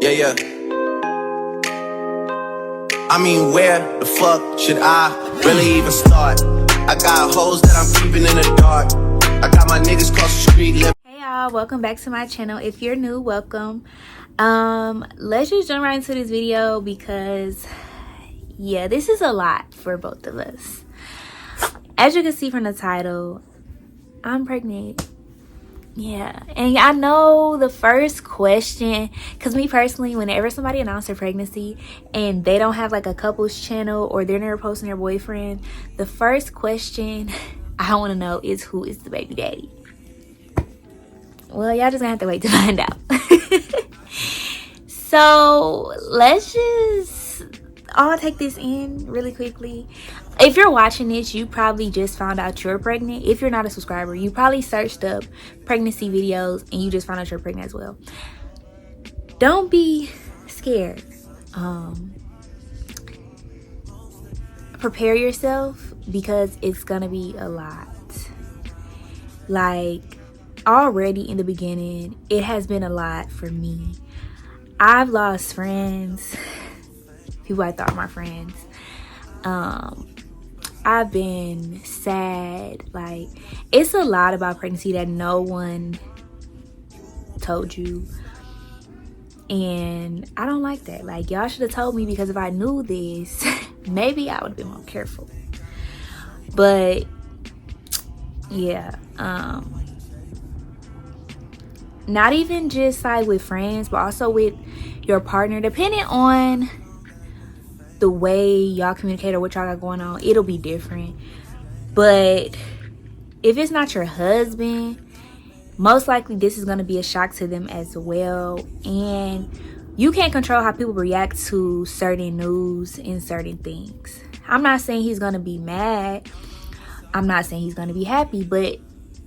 Yeah, yeah. I mean, where the fuck should I really even start? I got hoes that I'm keeping in the dark. I got my niggas cross the street. Hey y'all, welcome back to my channel. If you're new, welcome. Let's just jump right into this video because yeah, this is a lot for both of us. As you can see from the title, I'm pregnant. Yeah, and I know the first question, because me personally, whenever somebody announces their pregnancy and they don't have like a couples channel or they're never posting their boyfriend, the first question I want to know is, who is the baby daddy? Well, y'all just gonna have to wait to find out. So let's just all take this in really quickly. If you're watching this, you probably just found out you're pregnant. If you're not a subscriber, you probably searched up pregnancy videos and you just found out you're pregnant as well. Don't be scared. Prepare yourself because it's gonna be a lot. Like, already in the beginning, it has been a lot for me. I've lost friends, people I thought were my friends. I've been sad. Like, it's a lot about pregnancy that no one told you, and I don't like that. Like, y'all should have told me, because if I knew this, maybe I would have been more careful. But yeah, not even just like with friends, but also with your partner, depending on the way y'all communicate or what y'all got going on, it'll be different. But if it's not your husband, most likely this is going to be a shock to them as well. And you can't control how people react to certain news and certain things. I'm not saying he's going to be mad, I'm not saying he's going to be happy, but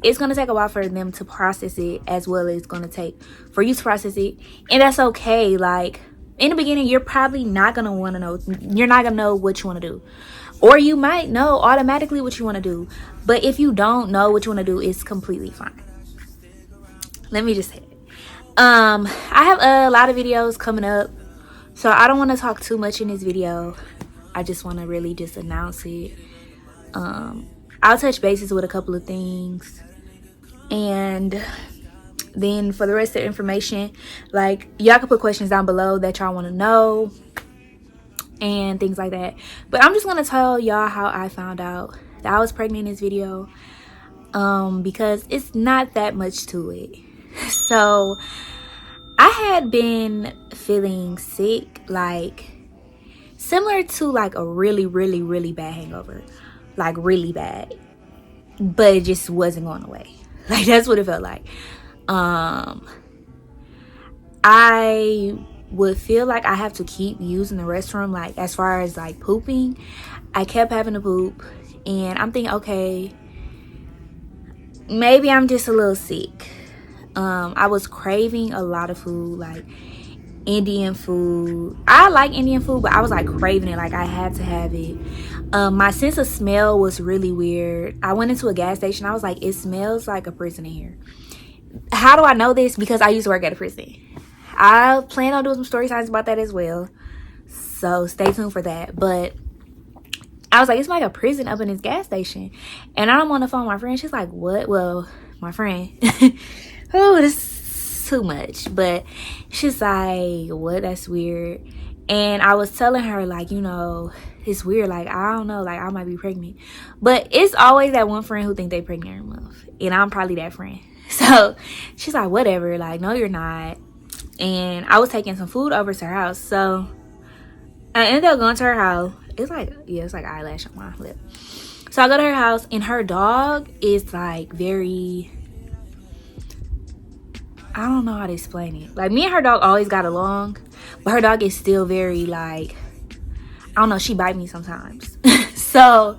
it's going to take a while for them to process it, as well as it's going to take for you to process it. And that's okay. Like, in the beginning, you're probably not going to want to know. You're not going to know what you want to do. Or you might know automatically what you want to do. But if you don't know what you want to do, it's completely fine. Let me just say it. I have a lot of videos coming up, so I don't want to talk too much in this video. I just want to really just announce it. I'll touch bases with a couple of things. And then for the rest of the information, like, y'all can put questions down below that y'all want to know and things like that. But I'm just gonna tell y'all how I found out that I was pregnant in this video, because it's not that much to it. So I had been feeling sick, like similar to like a really bad hangover, like really bad, but it just wasn't going away. Like, that's what it felt like. I would feel like I have to keep using the restroom. Like, as far as like pooping, I kept having to poop, and I'm thinking, okay, maybe I'm just a little sick. I was craving a lot of food, like Indian food. I like Indian food, but I was like craving it, like I had to have it. My sense of smell was really weird. I went into a gas station, I was like, it smells like a prison in here. How do I know this? Because I used to work at a prison. I plan on doing some story times about that as well, so stay tuned for that. But I was like, it's like a prison up in this gas station. And I'm on the phone with my friend. She's like, what? Well, my friend. Oh, this is too much. But she's like, what? That's weird. And I was telling her, like, you know, it's weird. Like, I don't know. Like, I might be pregnant. But it's always that one friend who think they pregnant every month. And I'm probably that friend. So she's like, whatever. Like, no, you're not. And I was taking some food over to her house. So I ended up going to her house. It's like, yeah, it's like eyelash on my lip. So I go to her house, and her dog is like very, I don't know how to explain it. Like, me and her dog always got along, but her dog is still very like, I don't know, she bite me sometimes. So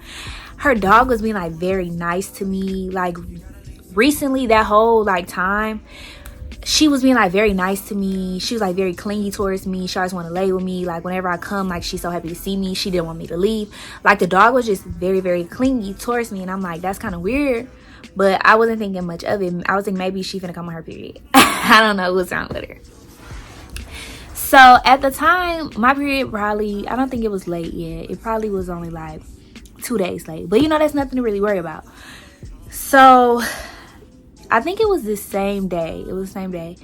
her dog was being like very nice to me. Like, recently, that whole like time, she was being like very nice to me. She was like very clingy towards me. She always want to lay with me. Like, whenever I come, like, she's so happy to see me. She didn't want me to leave. Like, the dog was just very clingy towards me, and I'm like, that's kind of weird. But I wasn't thinking much of it. I was thinking maybe she finna come on her period. I don't know what's wrong with her. So at the time, my period probably, I don't think it was late yet. It probably was only like 2 days late. But you know, that's nothing to really worry about. So I think it was the same day. It was the same day.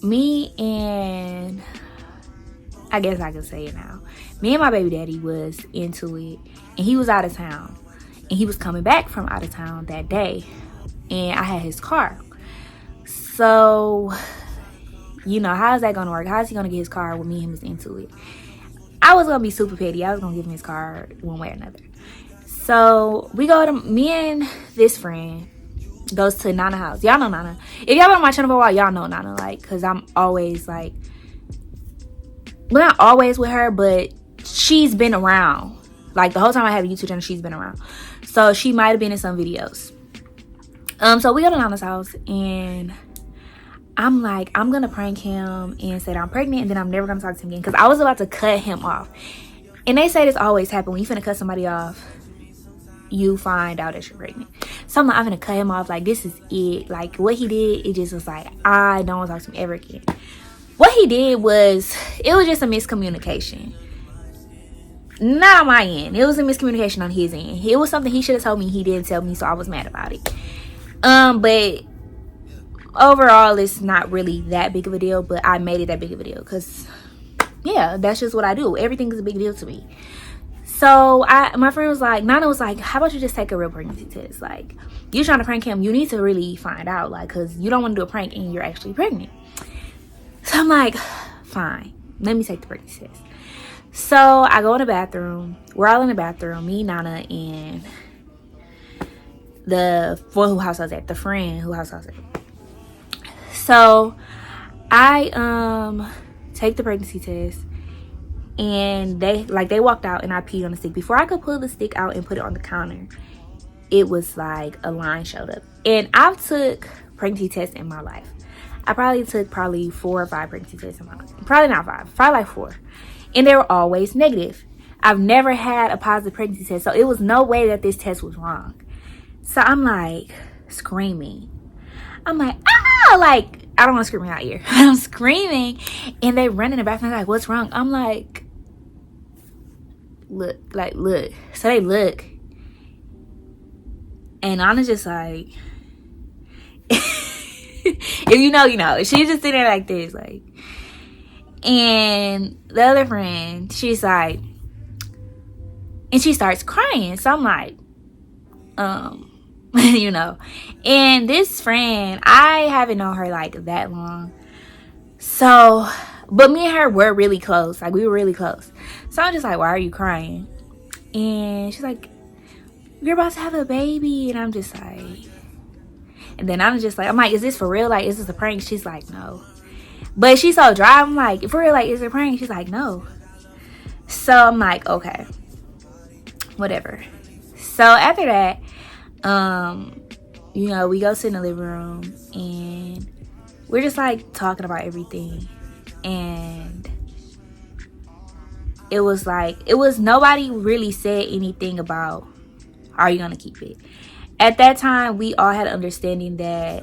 Me and, I guess I can say it now. Me and my baby daddy was into it. And he was out of town. And he was coming back from out of town that day. And I had his car. So, you know, how is that going to work? How is he going to get his car when me and him is into it? I was going to be super petty. I was going to give him his car one way or another. So, we go to, me and this friend goes to Nana house. Y'all know Nana. If y'all been on my channel for a while, y'all know Nana. Like, because I'm always like, well, not always with her, but she's been around. Like, the whole time I have a YouTube channel, she's been around. So, she might have been in some videos. So, we go to Nana's house, and I'm like, I'm going to prank him and say that I'm pregnant, and then I'm never going to talk to him again. Because I was about to cut him off. And they say this always happens. When you finna cut somebody off, you find out that you're pregnant. So I'm like, I'm gonna cut him off. Like, this is it. Like, what he did, it just was like, I don't want to talk to him ever again. What he did was, it was just a miscommunication. Not on my end. It was a miscommunication on his end. It was something he should have told me. He didn't tell me, so I was mad about it. But overall, it's not really that big of a deal. But I made it that big of a deal because, yeah, that's just what I do. Everything is a big deal to me. So my friend was like, Nana was like, how about you just take a real pregnancy test? Like, you're trying to prank him. You need to really find out, like, because you don't want to do a prank and you're actually pregnant. So I'm like, fine, let me take the pregnancy test. So I go in the bathroom. We're all in the bathroom, me, Nana, and the who house I was at, the friend who house I was at. So I take the pregnancy test. And they walked out, and I peed on the stick. Before I could pull the stick out and put it on the counter, it was like a line showed up. And I've took pregnancy tests in my life. I probably took 4 or 5 pregnancy tests in my life. Probably not 5, probably like 4. And they were always negative. I've never had a positive pregnancy test, so it was no way that this test was wrong. So I'm like screaming. I'm like, ah! Like, I don't want to scream out here. I'm screaming, and they run in the bathroom. Like, what's wrong? I'm like, look. So they look, and Anna's just like, if you know, you know. She's just sitting there like this, like, and the other friend, she's like, and she starts crying. So I'm like, you know. And this friend, I haven't known her like that long. So, but me and her were really close. Like, we were really close. So I'm just like, why are you crying? And she's like, you're about to have a baby. And I'm just like, and then I'm just like, I'm like, is this for real? Like, is this a prank? She's like, no. But she's so dry. I'm like, for real, like, is it a prank? She's like, no. So I'm like, okay, whatever. So after that, you know, we go sit in the living room, and we're just like talking about everything. And it was like, nobody really said anything about, are you gonna keep it? At that time, we all had an understanding that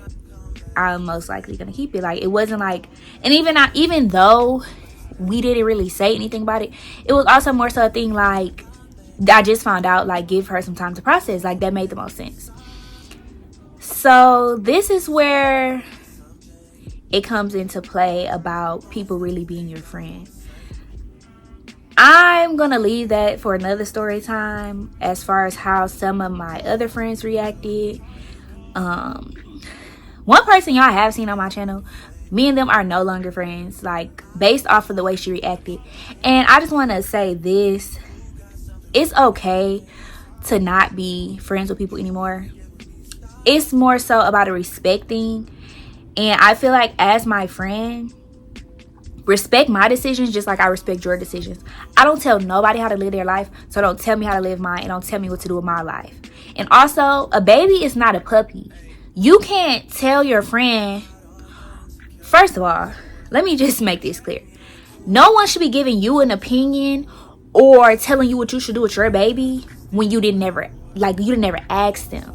I'm most likely gonna keep it. Like, it wasn't like, and even though we didn't really say anything about it, it was also more so a thing like, I just found out, like, give her some time to process. Like, that made the most sense. So this is where it comes into play about people really being your friend. I'm gonna leave that for another story time, as far as how some of my other friends reacted. One person y'all have seen on my channel, me and them are no longer friends, like, based off of the way she reacted. And I just want to say this: it's okay to not be friends with people anymore. It's more so about a respect thing. And I feel like, as my friend, respect my decisions just like I respect your decisions. I don't tell nobody how to live their life, so don't tell me how to live mine, and don't tell me what to do with my life. And also, a baby is not a puppy. You can't tell your friend, first of all, let me just make this clear. No one should be giving you an opinion or telling you what you should do with your baby when you didn't never ask them.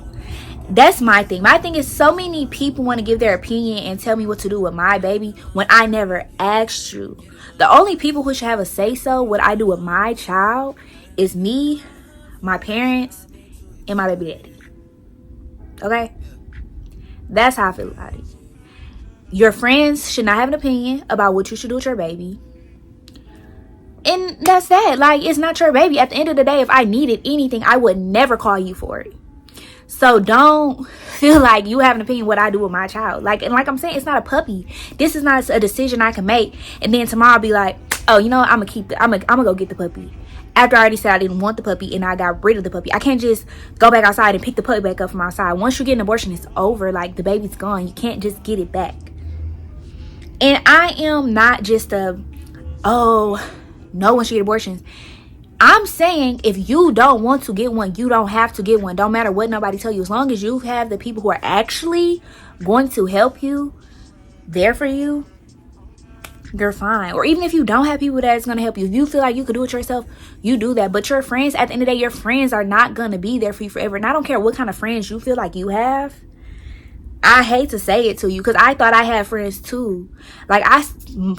That's my thing. My thing is, so many people want to give their opinion and tell me what to do with my baby when I never asked you. The only people who should have a say so what I do with my child is me, my parents, and my baby daddy. Okay? That's how I feel about it. Your friends should not have an opinion about what you should do with your baby. And that's that. Like, it's not your baby. At the end of the day, if I needed anything, I would never call you for it. So don't feel like you have an opinion what I do with my child. Like, and like I'm saying, it's not a puppy. This is not a decision I can make. And then tomorrow I'll be like, oh, you know what? I'm gonna go get the puppy. After I already said I didn't want the puppy and I got rid of the puppy. I can't just go back outside and pick the puppy back up from outside. Once you get an abortion, it's over. Like, the baby's gone. You can't just get it back. And I am not just no one should get abortions. I'm saying, if you don't want to get one, you don't have to get one. Don't matter what nobody tell you. As long as you have the people who are actually going to help you, there for you, you're fine. Or even if you don't have people that's going to help you, if you feel like you could do it yourself, you do that. But your friends, at the end of the day, your friends are not going to be there for you forever. And I don't care what kind of friends you feel like you have. I hate to say it to you, because I thought I had friends too. Like,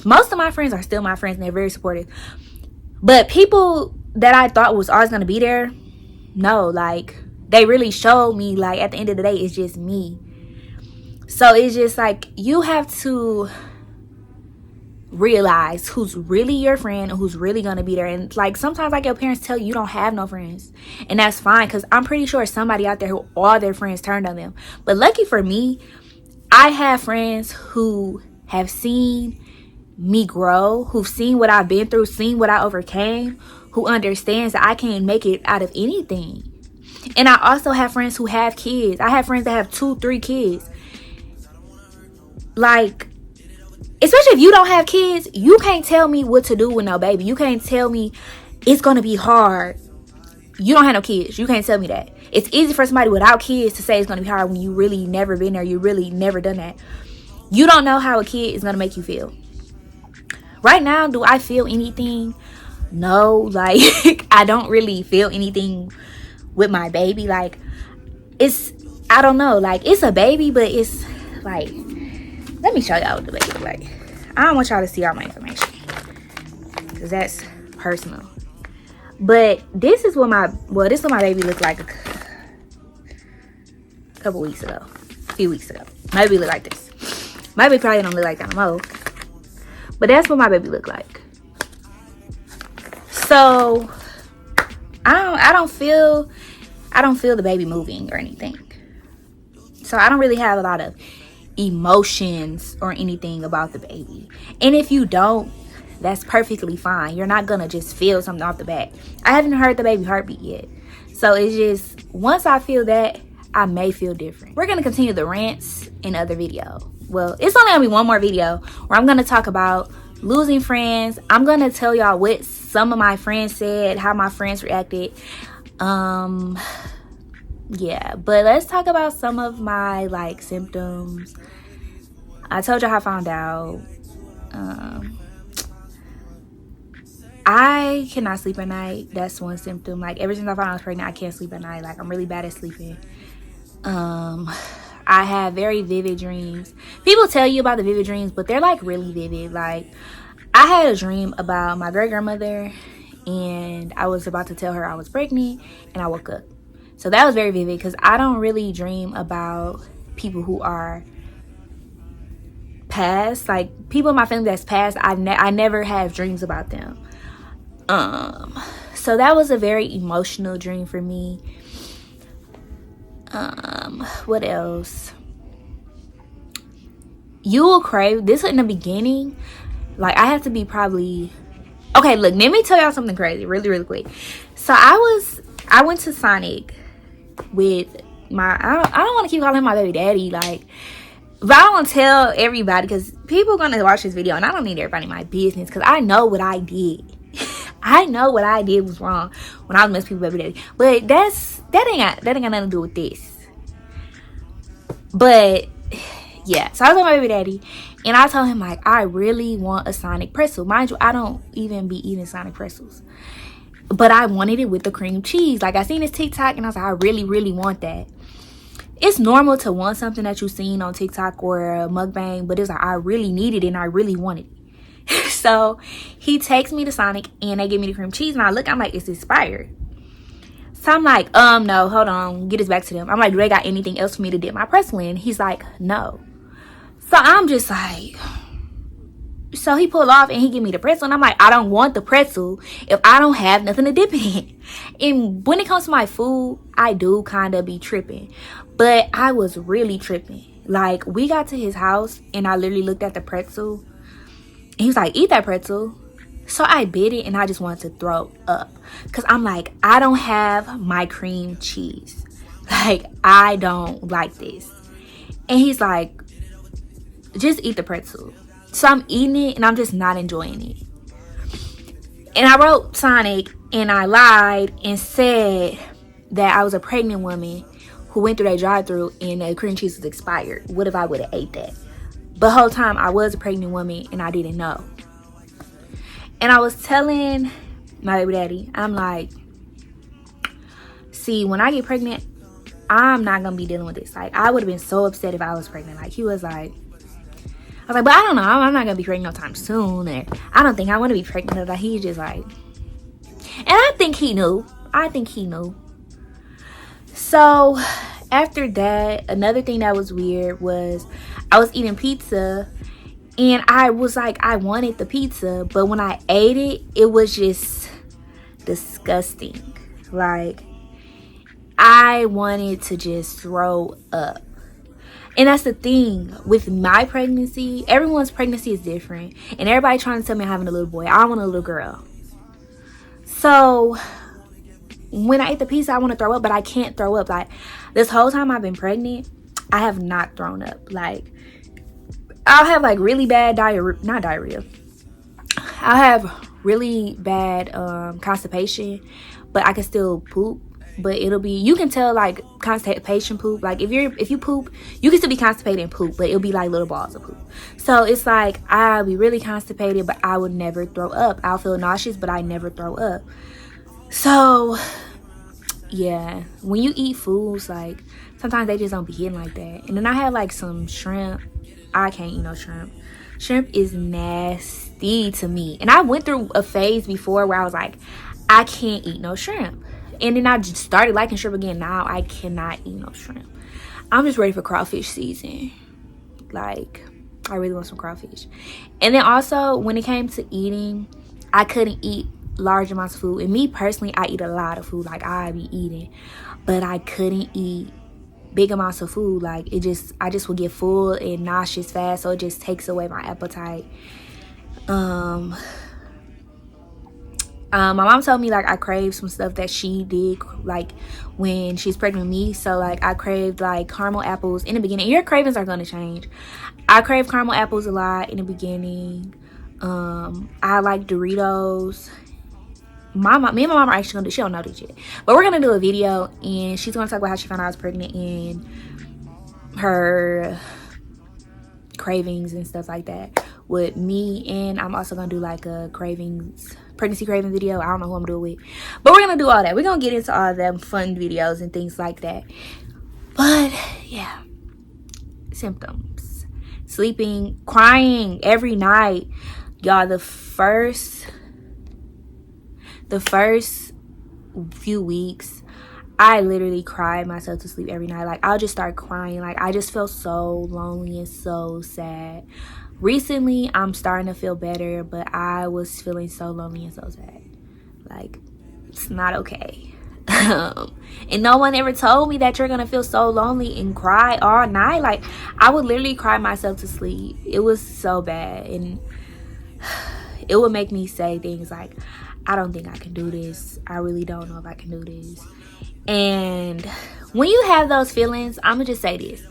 most of my friends are still my friends and they're very supportive. But people that I thought was always going to be there, no, like, they really showed me, like, at the end of the day, it's just me. So it's just like, you have to realize who's really your friend and who's really going to be there. And like, sometimes, like, your parents tell you you don't have no friends, and that's fine, because I'm pretty sure somebody out there who all their friends turned on them. But lucky for me, I have friends who have seen me grow, who've seen what I've been through, seen what I overcame, who understands that I can't make it out of anything. And I also have friends who have kids. I have friends that have 2-3 kids. Like, especially if you don't have kids, you can't tell me what to do with no baby. You can't tell me it's gonna be hard. You don't have no kids. You can't tell me that. It's easy for somebody without kids to say it's gonna be hard when you really never been there. You really never done that. You don't know how a kid is gonna make you feel. Right now, do I feel anything? No, like, I don't really feel anything with my baby. Like, I don't know, like, it's a baby, but it's like, let me show y'all what the baby look like. I don't want y'all to see all my information, because that's personal. But this is what my baby looked like a couple weeks ago, a few weeks ago. My baby looked like this. My baby probably don't look like that no more, but that's what my baby looked like. So I don't feel the baby moving or anything. So I don't really have a lot of emotions or anything about the baby. And if you don't, that's perfectly fine. You're not gonna just feel something off the bat. I haven't heard the baby heartbeat yet. So it's just, once I feel that, I may feel different. We're gonna continue the rants in other video. Well, it's only gonna be one more video where I'm gonna talk about losing friends. I'm gonna tell y'all what some of my friends said, how my friends reacted. Yeah, but let's talk about some of my, like, symptoms. I told y'all how I found out. I cannot sleep at night. That's one symptom. Like, ever since I found out I was pregnant, I can't sleep at night. Like, I'm really bad at sleeping. I have very vivid dreams. People tell you about the vivid dreams, but they're, like, really vivid. Like, I had a dream about my great grandmother, and I was about to tell her I was pregnant, and I woke up. So that was very vivid, because I don't really dream about people who are past. Like, people in my family that's passed, I never have dreams about them. So that was a very emotional dream for me. What else? You will crave this in the beginning. Like, I have to be probably, okay, look, let me tell y'all something crazy really quick. So I went to Sonic with my, I don't want to keep calling him my baby daddy, like, but I don't want to tell everybody, because people are going to watch this video and I don't need everybody in my business, because I know what I did. I know what I did was wrong when I was messing with baby daddy. But that ain't got nothing to do with this. But yeah, so I was with my baby daddy, and I told him, like, I really want a Sonic pretzel. Mind you, I don't even be eating Sonic pretzels, but I wanted it with the cream cheese. Like, I seen this TikTok and I was like, I really want that. it's normal to want something that you've seen on TikTok or a mukbang, but it's like, I really need it and I really want it. So he takes me to Sonic and they give me the cream cheese, and I look, I'm like, it's expired. So I'm like, no, hold on, get us back to them. I'm like, do they got anything else for me to dip my pretzel in? He's like, no. So I'm just like, so he pulled off and he give me the pretzel, and I'm like, I don't want the pretzel if I don't have nothing to dip it in. And when it comes to my food, I do kind of be tripping, but I was really tripping. Like, we got to his house and I literally looked at the pretzel. He was like, eat that pretzel. So I bit it and I just wanted to throw up, because I'm like, I don't have my cream cheese. Like, I don't like this. And he's like, just eat the pretzel. So I'm eating it and I'm just not enjoying it. And I wrote Sonic and I lied and said that I was a pregnant woman who went through that drive-thru and the cream cheese was expired. What if I would have ate that? But the whole time I was a pregnant woman and I didn't know. And I was telling my baby daddy, I'm like, see, when I get pregnant, I'm not gonna be dealing with this. Like, I would have been so upset if I was pregnant. Like, he was like, I was like, but I don't know, I'm not gonna be pregnant no time soon, and I don't think I want to be pregnant. Like, he's just like, and I think he knew. So after that, another thing that was weird was I was eating pizza and I was like, I wanted the pizza, but when I ate it, it was just disgusting. Like, I wanted to just throw up. And that's the thing with my pregnancy. Everyone's pregnancy is different, and everybody trying to tell me I'm having a little boy. I want a little girl. So when I ate the pizza, I want to throw up, but I can't throw up. Like, this whole time I've been pregnant, I have not thrown up. Like, I'll have like really bad diarrhea. I'll have really bad constipation, but I can still poop. But it'll be, you can tell like constipation poop. Like, if you poop, you can still be constipated and poop, but it'll be like little balls of poop. So it's like, I'll be really constipated, but I would never throw up. I'll feel nauseous, but I never throw up. So yeah, when you eat foods, like, sometimes they just don't be hitting like that. And then I had like some shrimp. I can't eat no shrimp. Shrimp is nasty to me. And I went through a phase before where I was like, I can't eat no shrimp. And then I just started liking shrimp again. Now I cannot eat no shrimp. I'm just ready for crawfish season. Like, I really want some crawfish. And then also, when it came to eating, I couldn't eat large amounts of food. And me personally, I eat a lot of food. Like, I be eating. But I couldn't eat big amounts of food. Like, I just would get full and nauseous fast. So it just takes away my appetite. My mom told me like I craved some stuff that she did like when she's pregnant with me. So like I craved like caramel apples in the beginning. Your cravings are gonna change. I craved caramel apples a lot in the beginning. I like Doritos. Me and my mom are actually gonna do, she don't know this yet, but we're gonna do a video and she's gonna talk about how she found out I was pregnant and her cravings and stuff like that with me. And I'm also gonna do like a pregnancy craving video. I don't know who I'm doing with, but we're gonna do all that. We're gonna get into all them fun videos and things like that. But yeah, symptoms: sleeping, crying every night. Y'all, the first few weeks, I literally cried myself to sleep every night. Like, I'll just start crying. Like, I just felt so lonely and so sad. Recently, I'm starting to feel better, but I was feeling so lonely and so sad. Like, it's not okay. And no one ever told me that you're gonna feel so lonely and cry all night. Like, I would literally cry myself to sleep. It was so bad, and it would make me say things like, I don't think I can do this. I really don't know if I can do this. And when you have those feelings, I'm gonna just say this: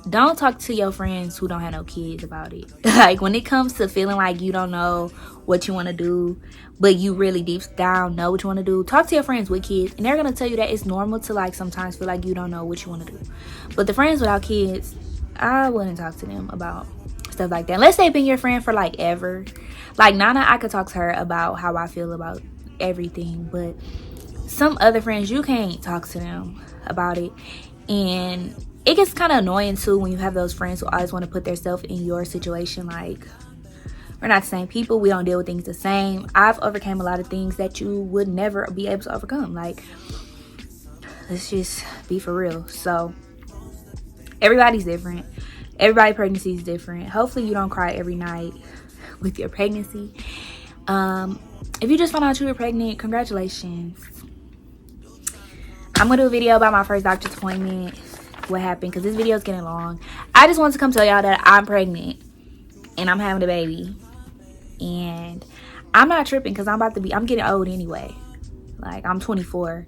don't talk to your friends who don't have no kids about it. Like, when it comes to feeling like you don't know what you want to do, but you really deep down know what you want to do, talk to your friends with kids, and they're gonna tell you that it's normal to like sometimes feel like you don't know what you want to do. But the friends without kids, I wouldn't talk to them about stuff like that unless they've been your friend for like ever. Like Nana, I could talk to her about how I feel about everything, but some other friends, you can't talk to them about it. And it gets kind of annoying too when you have those friends who always want to put themselves in your situation. Like, we're not the same people, we don't deal with things the same. I've overcame a lot of things that you would never be able to overcome. Like, let's just be for real. So everybody's different. Everybody's pregnancy is different. Hopefully you don't cry every night with your pregnancy. If you just found out you were pregnant, congratulations. I'm gonna do a video about my first doctor's appointment, what happened, because this video is getting long. I just wanted to come tell y'all that I'm pregnant and I'm having a baby, and I'm not tripping because I'm getting old anyway. Like, I'm 24.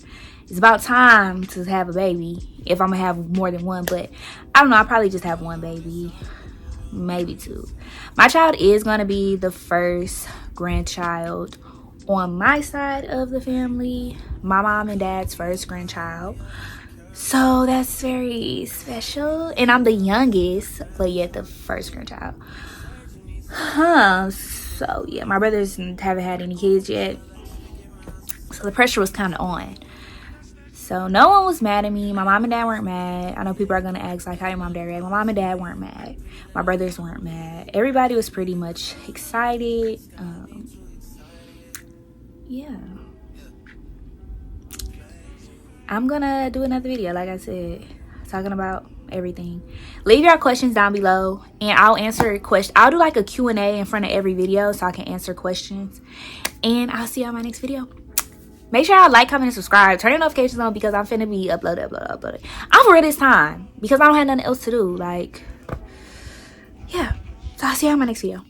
It's about time to have a baby if I'm gonna have more than one, but I don't know, I'll probably just have one baby, maybe two. My child is gonna be the first grandchild on my side of the family, my mom and dad's first grandchild. So that's very special. And I'm the youngest, but yet the first grandchild. So yeah, my brothers haven't had any kids yet. So the pressure was kind of on. So no one was mad at me. My mom and dad weren't mad. I know people are going to ask, like, how your mom and dad react? My mom and dad weren't mad. My brothers weren't mad. Everybody was pretty much excited. Yeah. I'm going to do another video, like I said, talking about everything. Leave your questions down below, and I'll answer questions. I'll do like a Q&A in front of every video so I can answer questions. And I'll see you on my next video. Make sure y'all like, comment, and subscribe. Turn your notifications on because I'm finna be uploading. I'm for real this time because I don't have nothing else to do. Like, yeah. So I'll see you on my next video.